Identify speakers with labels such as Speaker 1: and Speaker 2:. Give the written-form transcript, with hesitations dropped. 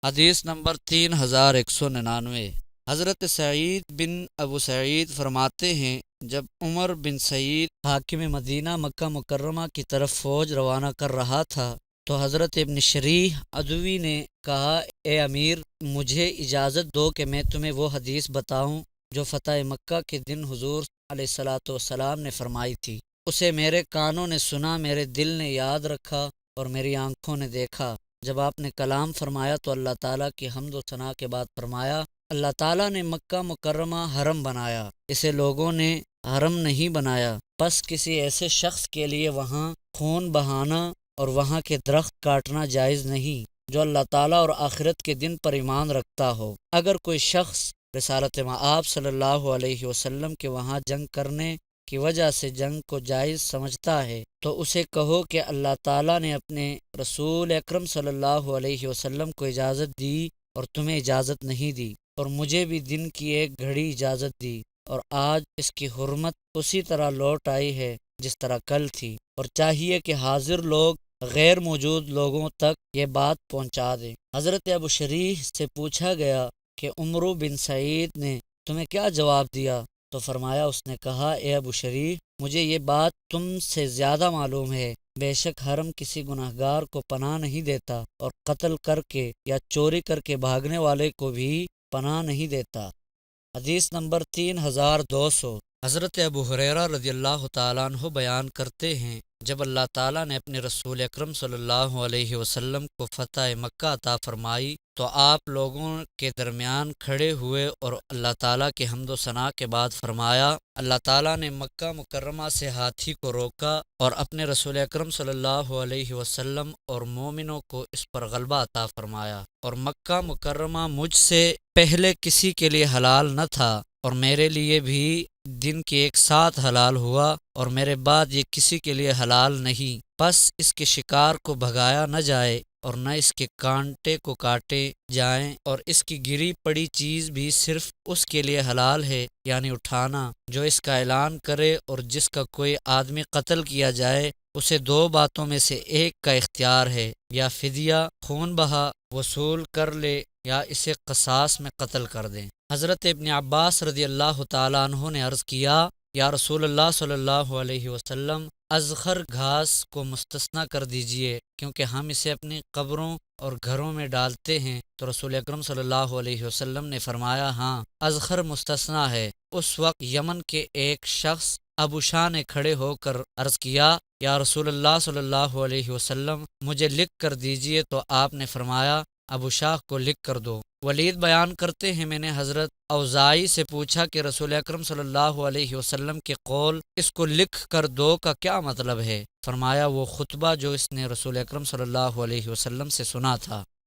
Speaker 1: حدیث نمبر 3199۔ حضرت سعید بن ابو سعید فرماتے ہیں، جب عمر بن سعید حاکم مدینہ مکہ مکرمہ کی طرف فوج روانہ کر رہا تھا تو حضرت ابن شریح عدوی نے کہا، اے امیر، مجھے اجازت دو کہ میں تمہیں وہ حدیث بتاؤں جو فتح مکہ کے دن حضور علیہ الصلاۃ والسلام نے فرمائی تھی۔ اسے میرے کانوں نے سنا، میرے دل نے یاد رکھا اور میری آنکھوں نے دیکھا۔ جب آپ نے کلام فرمایا تو اللہ تعالیٰ کی حمد و ثنا کے بعد فرمایا، اللہ تعالیٰ نے مکہ مکرمہ حرم بنایا، اسے لوگوں نے حرم نہیں بنایا، بس کسی ایسے شخص کے لیے وہاں خون بہانا اور وہاں کے درخت کاٹنا جائز نہیں جو اللہ تعالیٰ اور آخرت کے دن پر ایمان رکھتا ہو۔ اگر کوئی شخص رسالت مآب صلی اللہ علیہ وسلم کے وہاں جنگ کرنے کی وجہ سے جنگ کو جائز سمجھتا ہے تو اسے کہو کہ اللہ تعالیٰ نے اپنے رسول اکرم صلی اللہ علیہ وسلم کو اجازت دی اور تمہیں اجازت نہیں دی، اور مجھے بھی دن کی ایک گھڑی اجازت دی، اور آج اس کی حرمت اسی طرح لوٹ آئی ہے جس طرح کل تھی، اور چاہیے کہ حاضر لوگ غیر موجود لوگوں تک یہ بات پہنچا دیں۔ حضرت ابو شریح سے پوچھا گیا کہ عمرو بن سعید نے تمہیں کیا جواب دیا؟ تو فرمایا، اس نے کہا، اے ابو شریح، مجھے یہ بات تم سے زیادہ معلوم ہے، بے شک حرم کسی گناہگار کو پناہ نہیں دیتا، اور قتل کر کے یا چوری کر کے بھاگنے والے کو بھی پناہ نہیں دیتا۔ حدیث نمبر 3200۔ حضرت ابو ہریرہ رضی اللہ تعالیٰ عنہ بیان کرتے ہیں، جب اللہ تعالیٰ نے اپنے رسول اکرم صلی اللہ علیہ وسلم کو فتح مکہ عطا فرمائی تو آپ لوگوں کے درمیان کھڑے ہوئے اور اللہ تعالیٰ کی حمد و ثنا کے بعد فرمایا، اللہ تعالیٰ نے مکہ مکرمہ سے ہاتھی کو روکا اور اپنے رسول اکرم صلی اللہ علیہ وسلم اور مومنوں کو اس پر غلبہ عطا فرمایا، اور مکہ مکرمہ مجھ سے پہلے کسی کے لیے حلال نہ تھا، اور میرے لیے بھی دن کے ایک ساتھ حلال ہوا، اور میرے بعد یہ کسی کے لیے حلال نہیں، بس اس کے شکار کو بھگایا نہ جائے اور نہ اس کے کانٹے کو کاٹے جائیں، اور اس کی گری پڑی چیز بھی صرف اس کے لیے حلال ہے، یعنی اٹھانا، جو اس کا اعلان کرے، اور جس کا کوئی آدمی قتل کیا جائے اسے دو باتوں میں سے ایک کا اختیار ہے، یا فدیہ خون بہا وصول کر لے یا اسے قصاص میں قتل کر دیں۔ حضرت ابن عباس رضی اللہ تعالیٰ عنہ نے عرض کیا، یا رسول اللہ صلی اللہ علیہ وسلم، ازخر گھاس کو مستثنیٰ کر دیجئے، کیونکہ ہم اسے اپنی قبروں اور گھروں میں ڈالتے ہیں۔ تو رسول اکرم صلی اللہ علیہ وسلم نے فرمایا، ہاں، ازخر مستثنیٰ ہے۔ اس وقت یمن کے ایک شخص ابو شاہ نے کھڑے ہو کر عرض کیا، یا رسول اللہ صلی اللہ علیہ وسلم، مجھے لکھ کر دیجئے۔ تو آپ نے فرمایا، ابو شاہ کو لکھ کر دو۔ ولید بیان کرتے ہیں، میں نے حضرت اوزاعی سے پوچھا کہ رسول اکرم صلی اللہ علیہ وسلم کے قول اس کو لکھ کر دو کا کیا مطلب ہے؟ فرمایا، وہ خطبہ جو اس نے رسول اکرم صلی اللہ علیہ وسلم سے سنا تھا۔